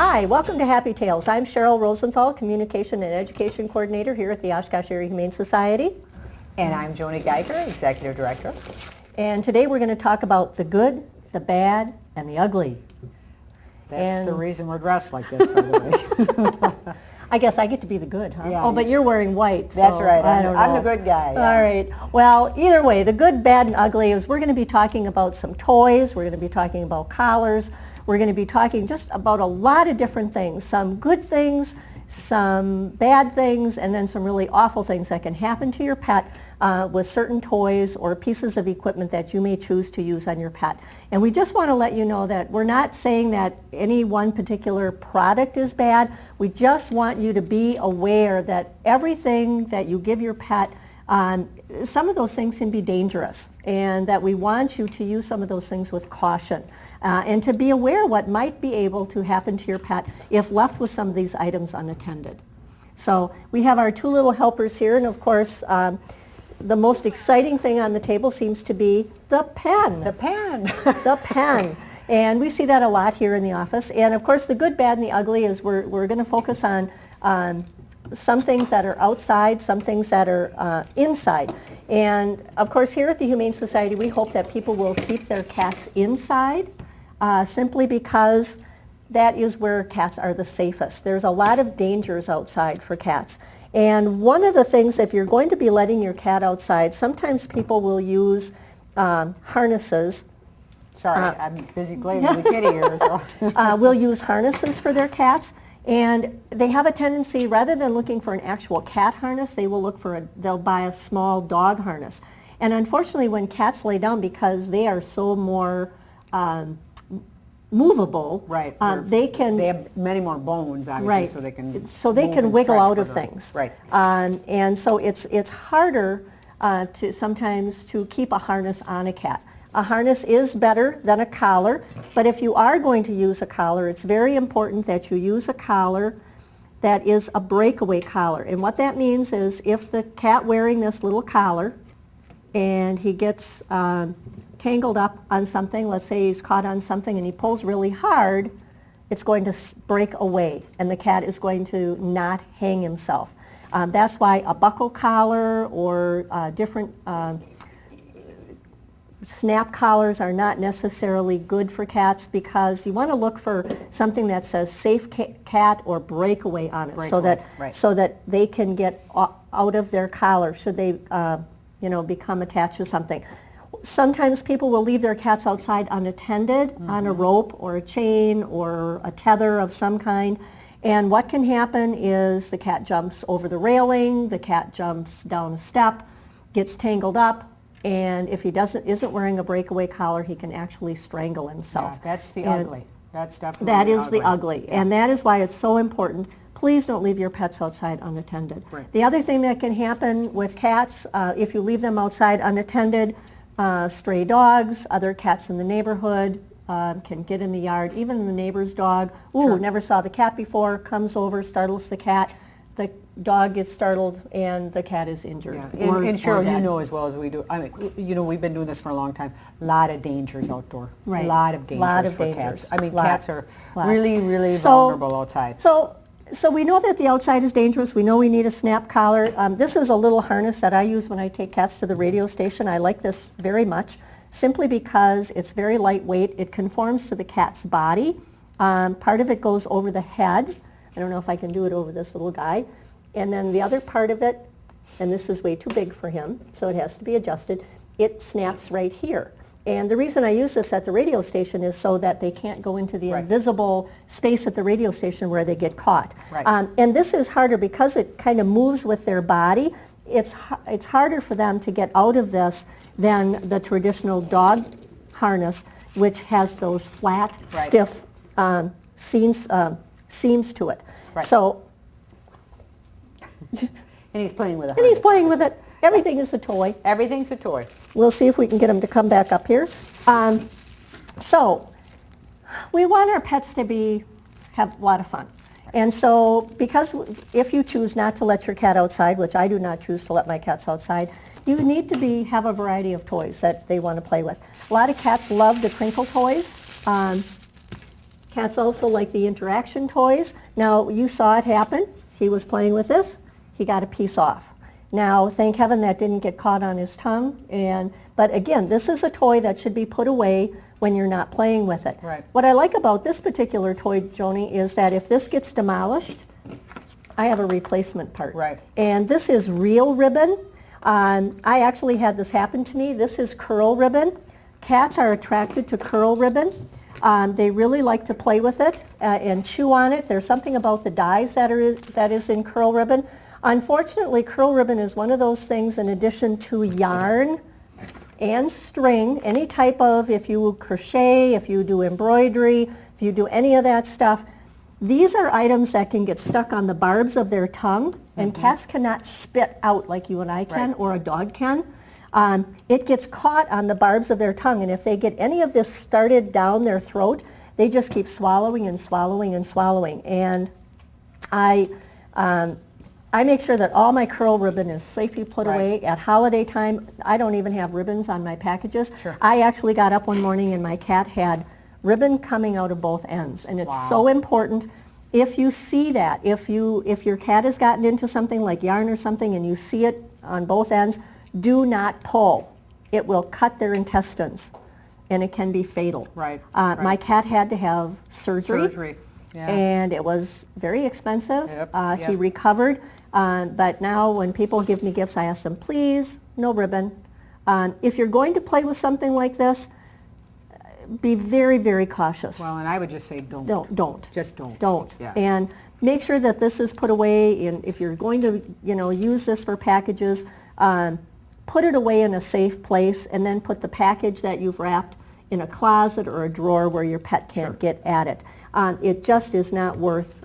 Hi, welcome to Happy Tales. I'm Cheryl Rosenthal, Communication and Education Coordinator here at the Oshkosh Area Humane Society. And I'm Joni Geiger, Executive Director. And today we're going to talk about the good, the bad, and the ugly. That's the reason we're dressed like this, by the way. I guess I get to be the good, huh? Yeah, oh, but you're wearing white. That's so right. I don't I'm know. the good guy. Yeah. All right. Well, either way, the good, bad, and ugly is we're going to be talking about some toys. We're going to be talking about collars. We're going to be talking just about a lot of different things. Some good things, some bad things, and then some really awful things that can happen to your pet with certain toys or pieces of equipment that you may choose to use on your pet. And we just want to let you know that we're not saying that any one particular product is bad. We just want you to be aware that everything that you give your pet, some of those things can be dangerous, and that we want you to use some of those things with caution and to be aware what might be able to happen to your pet if left with some of these items unattended. So we have our two little helpers here, and of course the most exciting thing on the table seems to be the pen. The pen. The pen. And we see that a lot here in the office. And of course the good, bad, and the ugly is we're going to focus on some things that are outside, some things that are inside. And of course here at the Humane Society we hope that people will keep their cats inside simply because that is where cats are the safest. There's a lot of dangers outside for cats. And one of the things, if you're going to be letting your cat outside, sometimes people will use harnesses. Sorry, I'm busy blaming the kitty here. So. Will use harnesses for their cats. And they have a tendency, rather than looking for an actual cat harness, they will look for they'll buy a small dog harness. And unfortunately, when cats lay down, because they are so more movable, Right. They have many more bones, obviously, right. so they can wiggle out of further. things. Right. And so it's harder to sometimes to keep a harness on a cat. A harness is better than a collar, but if you are going to use a collar, it's very important that you use a collar that is a breakaway collar. And what that means is if the cat wearing this little collar and he gets tangled up on something, let's say he's caught on something and he pulls really hard, it's going to break away and the cat is going to not hang himself. That's why a buckle collar or different snap collars are not necessarily good for cats, because you want to look for something that says safe cat or breakaway on it, so that they can get out of their collar should they become attached to something. Sometimes people will leave their cats outside unattended on a rope or a chain or a tether of some kind. And what can happen is the cat jumps over the railing, the cat jumps down a step, gets tangled up, and if he isn't wearing a breakaway collar, he can actually strangle himself. Yeah, that's the ugly. That's definitely that is ugly. the ugly. Yeah. And that is why it's so important. Please don't leave your pets outside unattended. Right. The other thing that can happen with cats, if you leave them outside unattended, stray dogs, other cats in the neighborhood can get in the yard. Even the neighbor's dog, Sure. never saw the cat before, comes over, startles the cat. The dog gets startled and the cat is injured. Yeah. And Cheryl, you know as well as we do, I mean, we've been doing this for a long time, a lot of dangers outdoor. Right. A lot of dangers for cats. I mean, cats are really, really vulnerable outside. So we know that the outside is dangerous. We know we need a snap collar. This is a little harness that I use when I take cats to the radio station. I like this very much, simply because it's very lightweight. It conforms to the cat's body. Part of it goes over the head. I don't know if I can do it over this little guy. And then the other part of it, and this is way too big for him, so it has to be adjusted, it snaps right here. And the reason I use this at the radio station is so that they can't go into the invisible space at the radio station where they get caught. Right. And this is harder because it kind of moves with their body. It's harder for them to get out of this than the traditional dog harness, which has those flat, stiff seams to it. Right. So, and he's playing with it. and he's playing with it. Everything is a toy. Everything's a toy. We'll see if we can get him to come back up here. So we want our pets to have a lot of fun. And so because if you choose not to let your cat outside, which I do not choose to let my cats outside, you need to have a variety of toys that they want to play with. A lot of cats love the crinkle toys. Cats also like the interaction toys. Now, you saw it happen. He was playing with this. He got a piece off. Now, thank heaven that didn't get caught on his tongue. But again, this is a toy that should be put away when you're not playing with it. Right. What I like about this particular toy, Joni, is that if this gets demolished, I have a replacement part. Right. And this is real ribbon. I actually had this happen to me. This is curl ribbon. Cats are attracted to curl ribbon. They really like to play with it and chew on it. There's something about the dyes that is in curl ribbon. Unfortunately, curl ribbon is one of those things, in addition to yarn and string, any type of, if you crochet, if you do embroidery, if you do any of that stuff, these are items that can get stuck on the barbs of their tongue, and cats cannot spit out like you and I can, Right. or a dog can. It gets caught on the barbs of their tongue, and if they get any of this started down their throat, they just keep swallowing and swallowing and swallowing. And I make sure that all my curl ribbon is safely put Right. away. At holiday time, I don't even have ribbons on my packages. Sure. I actually got up one morning and my cat had ribbon coming out of both ends, and it's Wow. so important. If you see that, if your cat has gotten into something like yarn or something and you see it on both ends, do not pull. It will cut their intestines, and it can be fatal. Right, My right. cat had to have surgery. Surgery. Yeah. And it was very expensive. Yep, He yep. recovered, but now when people give me gifts, I ask them, please, no ribbon. If you're going to play with something like this, be very, very cautious. Well, and I would just say don't. Don't. Just don't. Don't. Yeah. And make sure that this is put away, and if you're going to, use this for packages, put it away in a safe place, and then put the package that you've wrapped in a closet or a drawer where your pet can't get at it. It just is not worth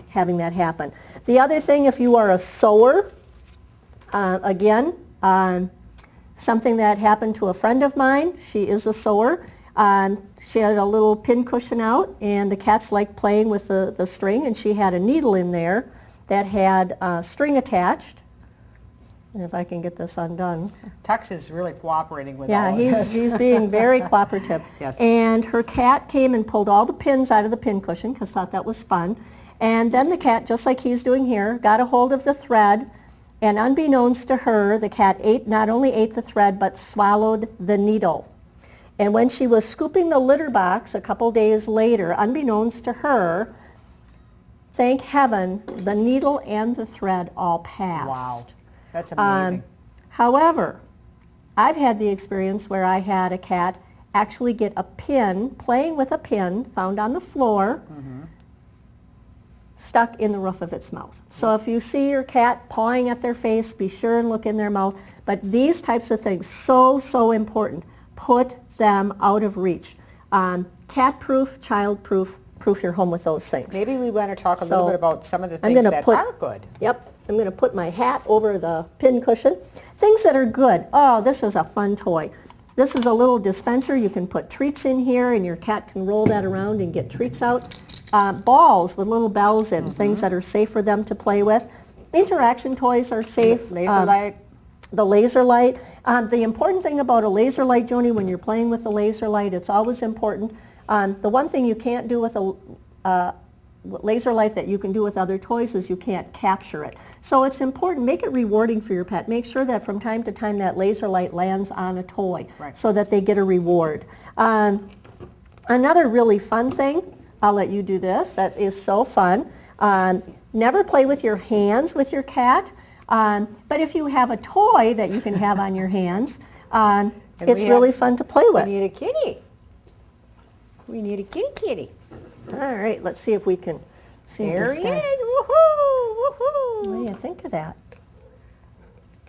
having that happen. The other thing, if you are a sewer, again, something that happened to a friend of mine, she is a sewer. She had a little pin cushion out, and the cats liked playing with the string, and she had a needle in there that had string attached. And if I can get this undone. Tux is really cooperating with Yeah, all of this. he's being very cooperative. Yes. And her cat came and pulled all the pins out of the pin cushion because thought that was fun. And then the cat, just like he's doing here, got a hold of the thread, and unbeknownst to her, the cat not only ate the thread, but swallowed the needle. And when she was scooping the litter box a couple days later, unbeknownst to her, thank heaven, the needle and the thread all passed. Wow. That's amazing. However, I've had the experience where I had a cat actually get a pin, playing with a pin found on the floor, stuck in the roof of its mouth. So if you see your cat pawing at their face, be sure and look in their mouth. But these types of things, so important. Put them out of reach. Cat-proof, child-proof, proof your home with those things. Maybe we want to talk a So, little bit about some of the I'm things gonna that put- are good. Yep, I'm going to put my hat over the pin cushion. Things that are good. Oh, this is a fun toy. This is a little dispenser. You can put treats in here, and your cat can roll that around and get treats out. Balls with little bells in, things that are safe for them to play with. Interaction toys are safe. Laser light. The laser light. The important thing about a laser light, Joni, when you're playing with the laser light, it's always important. The one thing you can't do with a laser light that you can do with other toys is you can't capture it. So it's important, make it rewarding for your pet. Make sure that from time to time that laser light lands on a toy Right. so that they get a reward. Another really fun thing, I'll let you do this, that is so fun. Never play with your hands with your cat, but if you have a toy that you can have on your hands, it's we really have- fun to play We with. need a kitty. We need a kitty. All right, let's see if we can see if There this he guy- is. Woohoo! What do Woohoo! you think of that?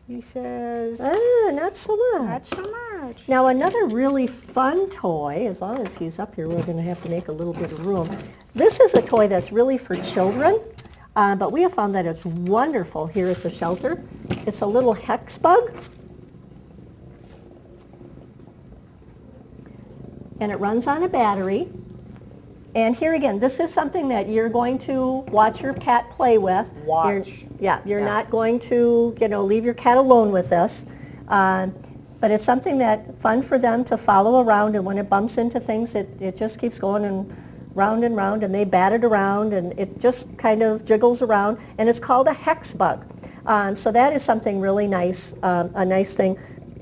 He says, Not so much. not so much. Now another really fun toy, as long as he's up here, we're going to have to make a little bit of room. This is a toy that's really for children, but we have found that it's wonderful here at the shelter. It's a little hex bug, and it runs on a battery. And here again, this is something that you're going to watch your cat play with. Watch. You're not going to, leave your cat alone with this. But it's something that fun for them to follow around, and when it bumps into things, it just keeps going and round and round, and they bat it around, and it just kind of jiggles around, and it's called a hex bug. So that is something really nice, a nice thing.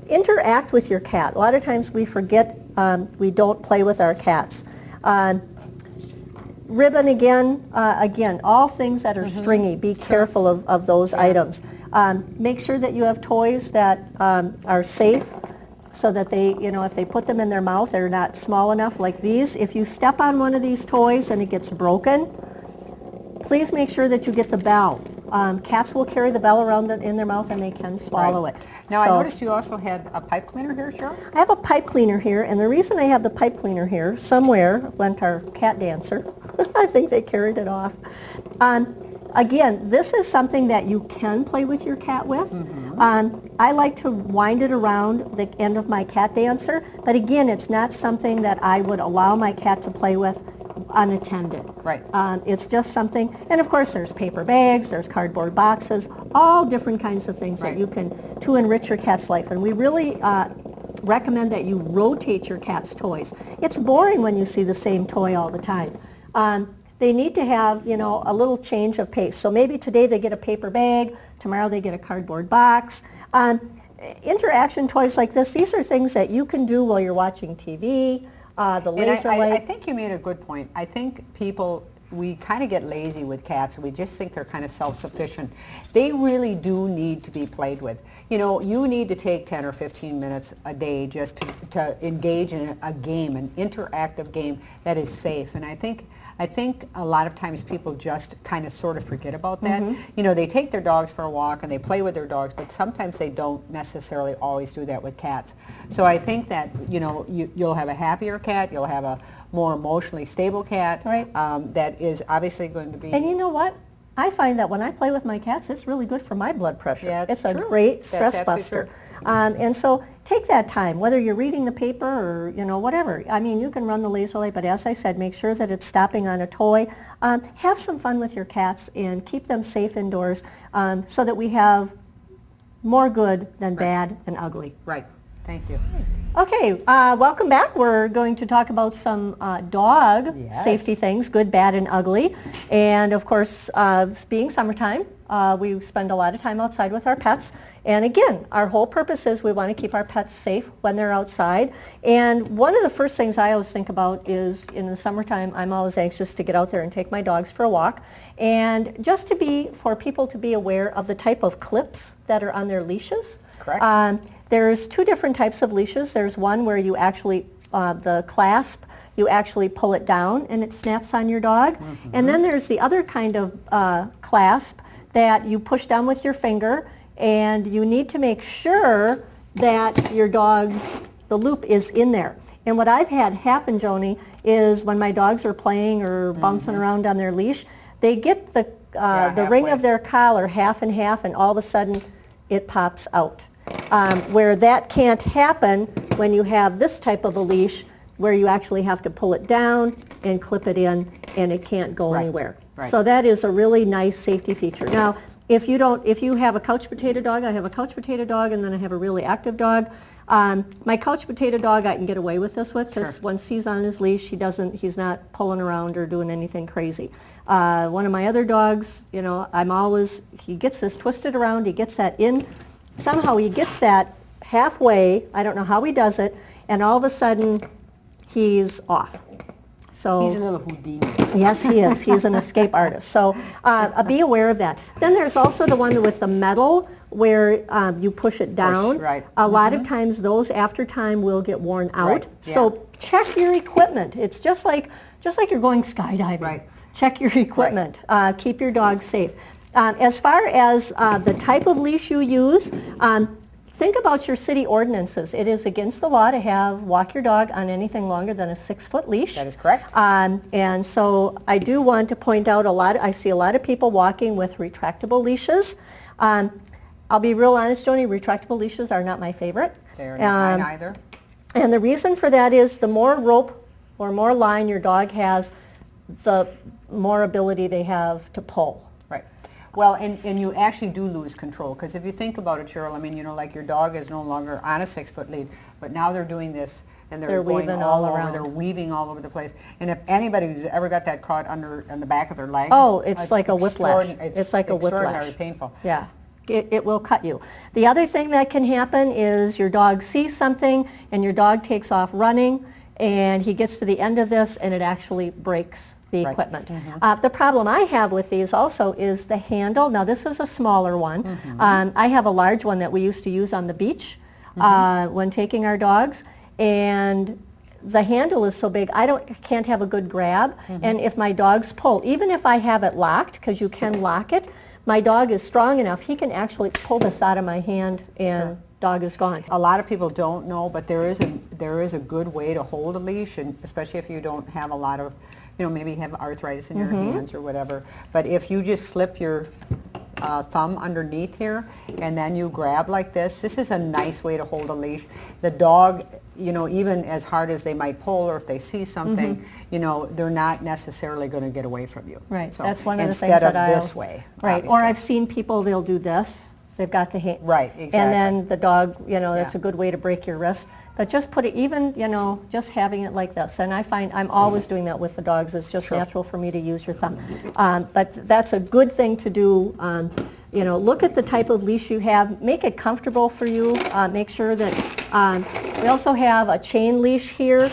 Interact with your cat. A lot of times we forget we don't play with our cats. Ribbon again, all things that are stringy, be careful of those items. Make sure that you have toys that are safe so that they, if they put them in their mouth, they're not small enough like these. If you step on one of these toys and it gets broken, please make sure that you get the bell. Cats will carry the bell around in their mouth and they can swallow it. Now, So- I noticed you also had a pipe cleaner here, Cheryl? I have a pipe cleaner here, and the reason I have the pipe cleaner here, somewhere went our cat dancer. I think they carried it off. Again, this is something that you can play with your cat with. I like to wind it around the end of my cat dancer, but again, it's not something that I would allow my cat to play with unattended. Right. It's just something, and of course there's paper bags, there's cardboard boxes, all different kinds of things that Right. you can, to enrich your cat's life. And we really recommend that you rotate your cat's toys. It's boring when you see the same toy all the time. They need to have, a little change of pace. So maybe today they get a paper bag, tomorrow they get a cardboard box. Interaction toys like this, these are things that you can do while you're watching TV. The And laser I light. think you made a good point. I think people, we kind of get lazy with cats. We just think they're kind of self-sufficient. They really do need to be played with. You need to take 10 or 15 minutes a day just to engage in a game, an interactive game that is safe. And I think a lot of times people just kind of sort of forget about that. They take their dogs for a walk and they play with their dogs, but sometimes they don't necessarily always do that with cats. So I think that, you'll have a happier cat, you'll have a more emotionally stable cat, Right. that is obviously going to be... And you know what? I find that when I play with my cats, it's really good for my blood pressure. Yeah, it's it's a true. great That's stress absolutely buster. true. And so take that time, whether you're reading the paper or, whatever. I mean, you can run the laser light, but as I said, make sure that it's stopping on a toy. Have some fun with your cats and keep them safe indoors so that we have more good than bad and ugly. Right. Thank you. Okay, welcome back. We're going to talk about some dog Yes. safety things, good, bad, and ugly. And of course, being summertime, we spend a lot of time outside with our pets. And again, our whole purpose is we want to keep our pets safe when they're outside. And one of the first things I always think about is in the summertime, I'm always anxious to get out there and take my dogs for a walk. And just for people to be aware of the type of clips that are on their leashes. Correct. There's two different types of leashes. There's one where you actually, the clasp, you actually pull it down and it snaps on your dog. And then there's the other kind of clasp that you push down with your finger, and you need to make sure that your the loop is in there. And what I've had happen, Joni, is when my dogs are playing or bouncing around on their leash, they get the ring halfway. of their collar half and half, and all of a sudden it pops out. Where that can't happen when you have this type of a leash where you actually have to pull it down and clip it in, and it can't go Right. anywhere. Right. So that is a really nice safety feature. Now, if you have a couch potato dog, I have a couch potato dog, and then I have a really active dog. My couch potato dog I can get away with this with, because Sure. once he's on his leash, he's not pulling around or doing anything crazy. One of my other dogs, he gets this twisted around, he gets that in, somehow he gets that halfway, I don't know how he does it, and all of a sudden he's off. So He's a little Houdini. yes, he is. He's an escape artist. So be aware of that. Then there's also the one with the metal where you push it down. right. A lot of times those after time will get worn out. Right, yeah. So check your equipment. It's just like you're going skydiving. Right. Check your equipment. Keep your dog safe. As far as the type of leash you use, think about your city ordinances. It is against the law to walk your dog on anything longer than a 6-foot leash. That is correct. And so I do want to point out I see a lot of people walking with retractable leashes. I'll be real honest, Joni, retractable leashes are not my favorite. They're not mine either. And the reason for that is the more rope or more line your dog has, the more ability they have to pull. Right. Well, and you actually do lose control, because if you think about it, Cheryl, I mean, you know, like your dog is no longer on a 6-foot lead, but now they're doing this, and they're going weaving all all over, around. they're weaving all over the place. And if anybody who's ever got that caught under on the back of their leg, Oh, it's like a whiplash. It's like a extraordinarily whiplash. painful. Yeah, it will cut you. The other thing that can happen is your dog sees something and your dog takes off running and he gets to the end of this and it actually breaks the Right. equipment. The problem I have with these also is the handle. Now this is a smaller one. I have a large one that we used to use on the beach when taking our dogs, and the handle is so big can't have a good grab, and if my dogs pull, even if I have it locked, because you can lock it, my dog is strong enough, he can actually pull this out of my hand and dog is gone. A lot of people don't know, but there is a good way to hold a leash, and especially if you don't have a lot of, you know, maybe you have arthritis in your hands or whatever. But if you just slip your thumb underneath here and then you grab like this is a nice way to hold a leash. The dog, you know, even as hard as they might pull or if they see something, you know, they're not necessarily going to get away from you. Right, So that's one of the things instead that of this way. Right, obviously. or I've seen people, they'll do this, they've got the hand. Right, exactly. And then the dog, you know, that's Yeah. a good way to break your wrist. But just put it, even, you know, just having it like this. And I find I'm always doing that with the dogs. It's just natural for me to use your thumb. But that's a good thing to do. You know, look at the type of leash you have. Make it comfortable for you. Make sure that, we also have a chain leash here.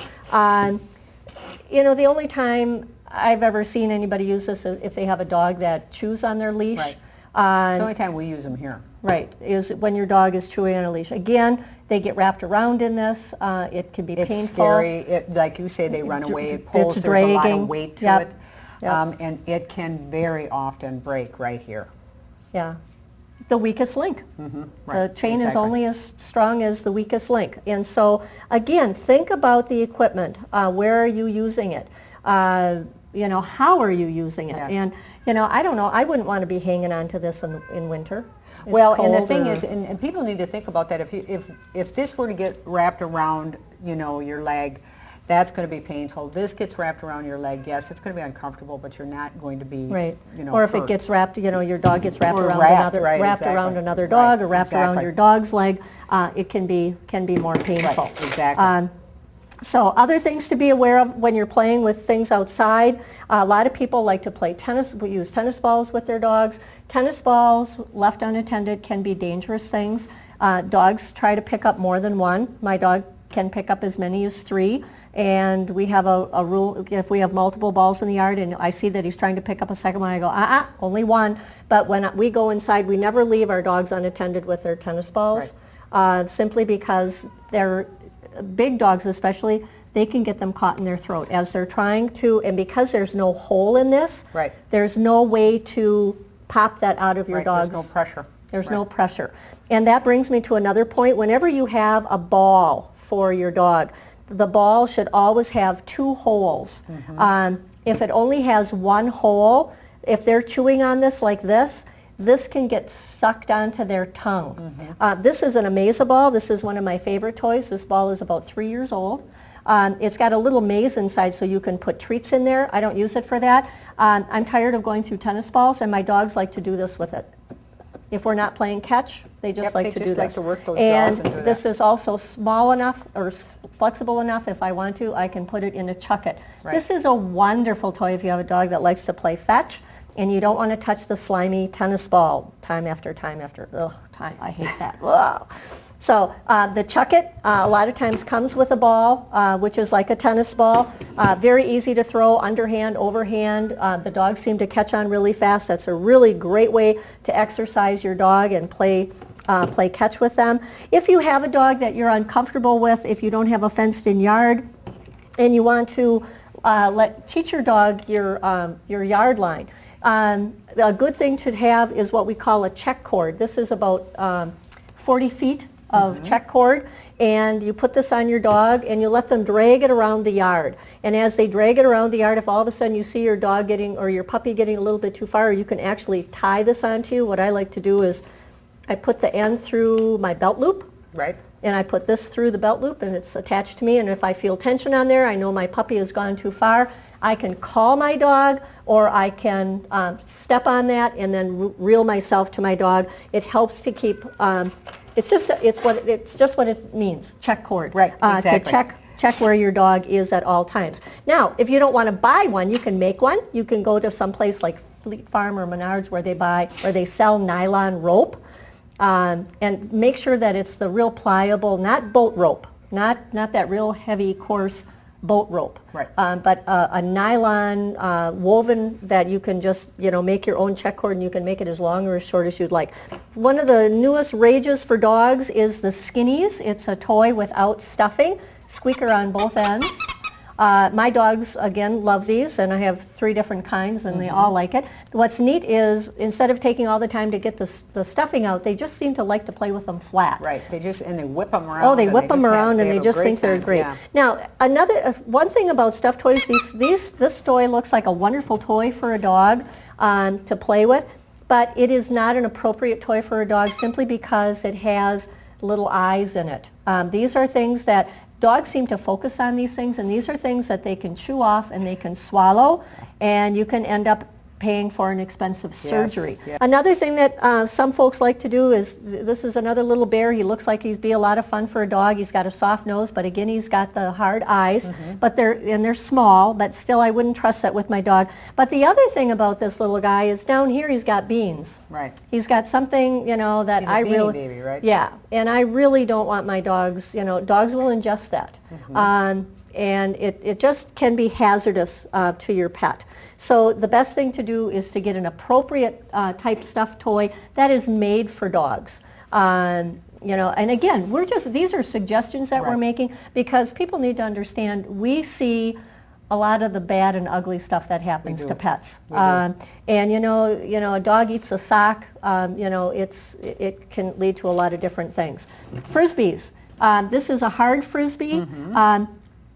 You know, the only time I've ever seen anybody use this is if they have a dog that chews on their leash. Right. It's the only time we use them here. Right, is when your dog is chewing on a leash. Again, they get wrapped around in this. It can be It's painful. scary. Like you say, they run away. It It's pulls. There's a lot dragging. of weight to Yep. it. Yep. And it can very often break right here. Yeah. The weakest link. Right, The chain is exactly. only as strong as the weakest link. And so, again, think about the equipment. Where are you using it? You know, how are you using it? Yeah. And, you know, I don't know. I wouldn't want to be hanging on to this in winter. It's Well, and the cold thing or- is, and people need to think about that. If this were to get wrapped around, you know, your leg, that's going to be painful. This gets wrapped around your leg. Yes, it's going to be uncomfortable, but you're not going to be, Right. you know, Or if hurt. it gets wrapped, you know, your dog gets wrapped Or around wrapped, another, right, wrapped exactly. around another dog, Right, or wrapped around exactly. your dog's leg, it can be more painful. Right, exactly. So other things to be aware of when you're playing with things outside. A lot of people like to play tennis, use tennis balls with their dogs. Tennis balls left unattended can be dangerous things. Dogs try to pick up more than one. My dog can pick up as many as 3. And we have a rule, if we have multiple balls in the yard and I see that he's trying to pick up a second one, I go, only one. But when we go inside, we never leave our dogs unattended with their tennis balls, simply because they're big dogs especially, they can get them caught in their throat as they're trying to, and because there's no hole in this, Right. there's no way to pop that out of your Right, dog's. there's no pressure. There's Right. no pressure. And that brings me to another point. Whenever you have a ball for your dog, the ball should always have 2 holes. If it only has 1 hole, if they're chewing on this like this can get sucked onto their tongue. This is an Amaze-A-Ball. This is one of my favorite toys. This ball is about 3 years old. It's got a little maze inside so you can put treats in there. I don't use it for that. I'm tired of going through tennis balls, and my dogs like to do this with it. If we're not playing catch, they just Yep, like they to just do like this. to work those jaws and do that. This is also small enough or flexible enough. If I want to, I can put it in a Chuck-It. Right. This is a wonderful toy if you have a dog that likes to play fetch and you don't want to touch the slimy tennis ball time after time after. I hate that. Ugh. So the Chuck-It a lot of times comes with a ball, which is like a tennis ball. Very easy to throw, underhand, overhand. The dogs seem to catch on really fast. That's a really great way to exercise your dog and play catch with them. If you have a dog that you're uncomfortable with, if you don't have a fenced-in yard, and you want to teach your dog your yard line, a good thing to have is what we call a check cord. This is about 40 feet of check cord, and you put this on your dog and you let them drag it around the yard. And as they drag it around the yard, if all of a sudden you see your dog getting or your puppy getting a little bit too far, you can actually tie this onto you. What I like to do is I put the end through my belt loop, Right. and I put this through the belt loop and it's attached to me, and if I feel tension on there, I know my puppy has gone too far, I can call my dog or I can step on that and then reel myself to my dog. It helps to keep, it's just what it means, check cord. Right, exactly. To check where your dog is at all times. Now, if you don't want to buy one, you can make one. You can go to some place like Fleet Farm or Menards where they sell nylon rope, and make sure that it's the real pliable, not boat rope, not that real heavy, coarse boat rope, right. But a nylon woven that you can just make your own check cord, and you can make it as long or as short as you'd like. One of the newest rages for dogs is the Skinnies. It's a toy without stuffing, squeaker on both ends. My dogs, again, love these, and I have 3 different kinds, and they all like it. What's neat is, instead of taking all the time to get the stuffing out, they just seem to like to play with them flat. Right, they whip them around. Oh, they whip them around, and they just think they're great. Yeah. Now, one thing about stuffed toys, this toy looks like a wonderful toy for a dog to play with, but it is not an appropriate toy for a dog simply because it has little eyes in it. These are things that dogs seem to focus on, these things, and these are things that they can chew off and they can swallow, and you can end up paying for an expensive surgery. Yes. Another thing that some folks like to do is, this is another little bear. He looks like he'd be a lot of fun for a dog. He's got a soft nose, but again, he's got the hard eyes, but they're small, but still I wouldn't trust that with my dog. But the other thing about this little guy is down here he's got beans. Right. He's got something, that He's a I beanie really, baby, right? Yeah, and I really don't want my dogs, dogs will ingest that. And it just can be hazardous to your pet. So the best thing to do is to get an appropriate type stuffed toy that is made for dogs. And again, these are suggestions that we're making, because people need to understand we see a lot of the bad and ugly stuff that happens to pets. And a dog eats a sock, it can lead to a lot of different things. Frisbees. This is a hard Frisbee.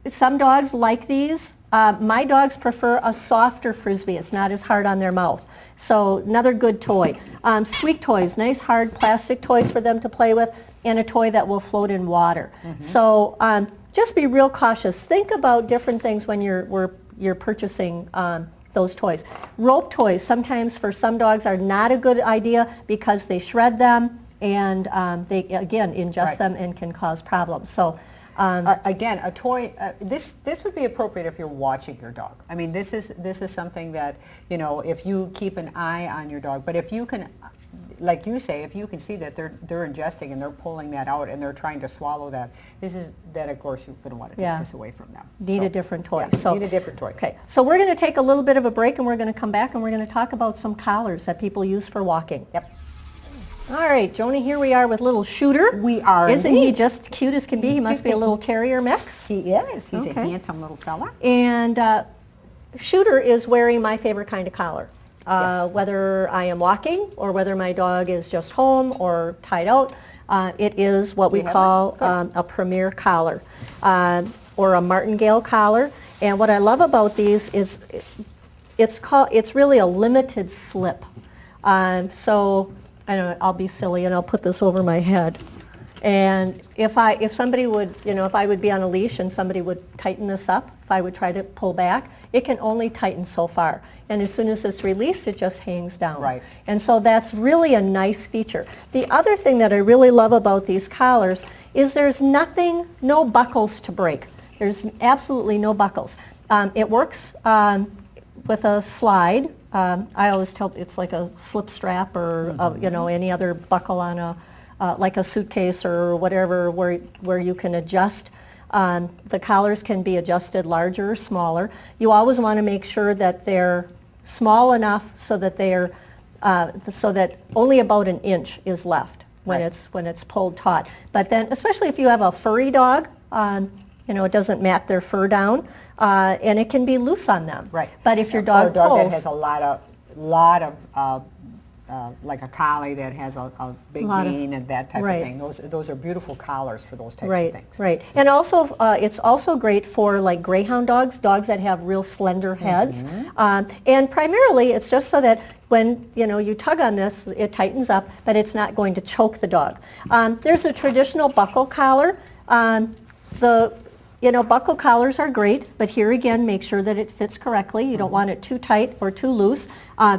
Some dogs like these. My dogs prefer a softer Frisbee. It's not as hard on their mouth. So another good toy. Squeak toys, nice hard plastic toys for them to play with, and a toy that will float in water. So just be real cautious. Think about different things when you're purchasing those toys. Rope toys sometimes for some dogs are not a good idea because they shred them, and they again ingest them and can cause problems. So again, a toy. This would be appropriate if you're watching your dog. I mean, this is something that if you keep an eye on your dog. But if you can, like you say, if you can see that they're ingesting and they're pulling that out and they're trying to swallow that, of course you're going to want to take this away from them. Need a different toy. Yeah, need a different toy. Okay, so we're going to take a little bit of a break, and we're going to come back and we're going to talk about some collars that people use for walking. Yep. All right, Joni, here we are with little Shooter. We are. Isn't he just cute as can be? He must be a little terrier mix. He is. He's a handsome little fella. And Shooter is wearing my favorite kind of collar. Yes. Whether I am walking or whether my dog is just home or tied out, it is what we call a Premier collar or a martingale collar. And what I love about these is it's really a limited slip. So I don't know, I'll be silly and I'll put this over my head. And if somebody would, if I would be on a leash and somebody would tighten this up, if I would try to pull back, it can only tighten so far. And as soon as it's released, it just hangs down. Right. And so that's really a nice feature. The other thing that I really love about these collars is there's no buckles to break. There's absolutely no buckles. It works with a slide. I always tell it's like a slip strap or any other buckle on like a suitcase or whatever where you can adjust. The collars can be adjusted larger or smaller. You always want to make sure that they're small enough so that so that only about an inch is left when it's pulled taut. But then, especially if you have a furry dog, it doesn't mat their fur down, and it can be loose on them. Right. But if your dog or a dog pulls, that has a lot of like a collie that has a big mane and that type of thing. Those are beautiful collars for those types of things. Right. And also, it's also great for like greyhound dogs that have real slender heads. And primarily, it's just so that when you tug on this, it tightens up, but it's not going to choke the dog. There's a traditional buckle collar. you know, buckle collars are great, but here again, make sure that it fits correctly. You don't want it too tight or too loose.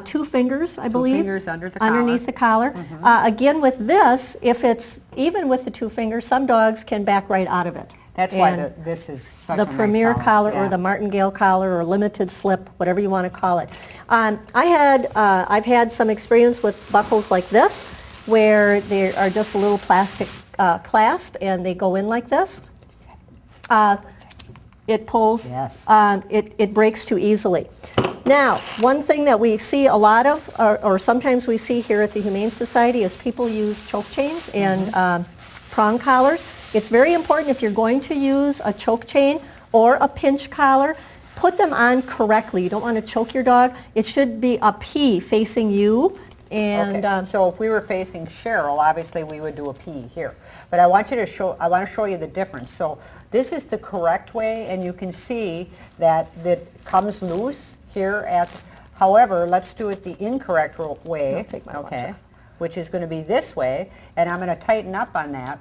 2 fingers, I believe. 2 fingers under the underneath the collar. Again, with this, if it's even with the 2 fingers, some dogs can back right out of it. That's why And this is such the a nice Premier collar or Yeah. the martingale collar or limited slip, whatever you want to call it. I've had some experience with buckles like this, where they are just a little plastic clasp, and they go in like this. It pulls, Yes. it breaks too easily. Now, one thing that we see a lot of, or sometimes we see here at the Humane Society, is people use choke chains and prong collars. It's very important, if you're going to use a choke chain or a pinch collar, put them on correctly. You don't want to choke your dog. It should be a P facing you. And Okay, so if we were facing Cheryl, obviously we would do a P here. But I want to show you the difference. So this is the correct way, and you can see that it comes loose here however, let's do it the incorrect way. I'll take my watch okay, off. which is going to be this way, and I'm going to tighten up on that.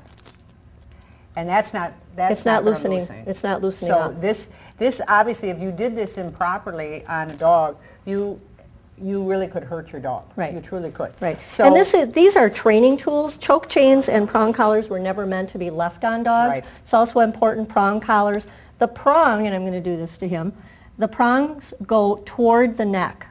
And that's not it's not gonna loosening. loosen. It's not loosening So up. this obviously, if you did this improperly on a dog, you really could hurt your dog. Right. You truly could. Right. So, And these are training tools. Choke chains and prong collars were never meant to be left on dogs. Right. It's also important, prong collars. The prong, and I'm going to do this to him, the prongs go toward the neck.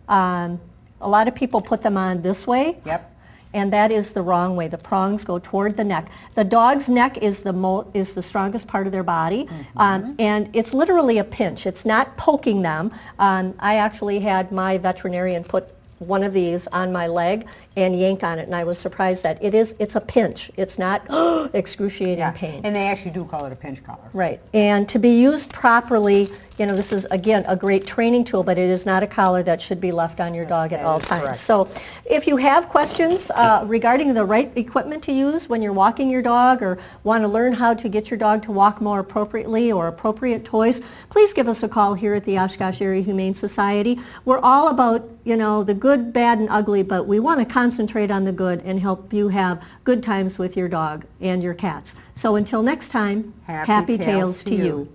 A lot of people put them on this way. Yep. And that is the wrong way. The prongs go toward the neck. The dog's neck is the strongest part of their body, and it's literally a pinch. It's not poking them. I actually had my veterinarian put one of these on my leg and yank on it, and I was surprised that it's a pinch. It's not excruciating yeah. pain. And they actually do call it a pinch collar. Right, and to be used properly, you know, this is, again, a great training tool, but it is not a collar that should be left on your dog at That all is times. correct. So if you have questions regarding the right equipment to use when you're walking your dog, or want to learn how to get your dog to walk more appropriately, or appropriate toys, please give us a call here at the Oshkosh Area Humane Society. We're all about, you know, the good, bad, and ugly, but we want to concentrate on the good and help you have good times with your dog and your cats. So until next time, Happy tales tales to to you. you.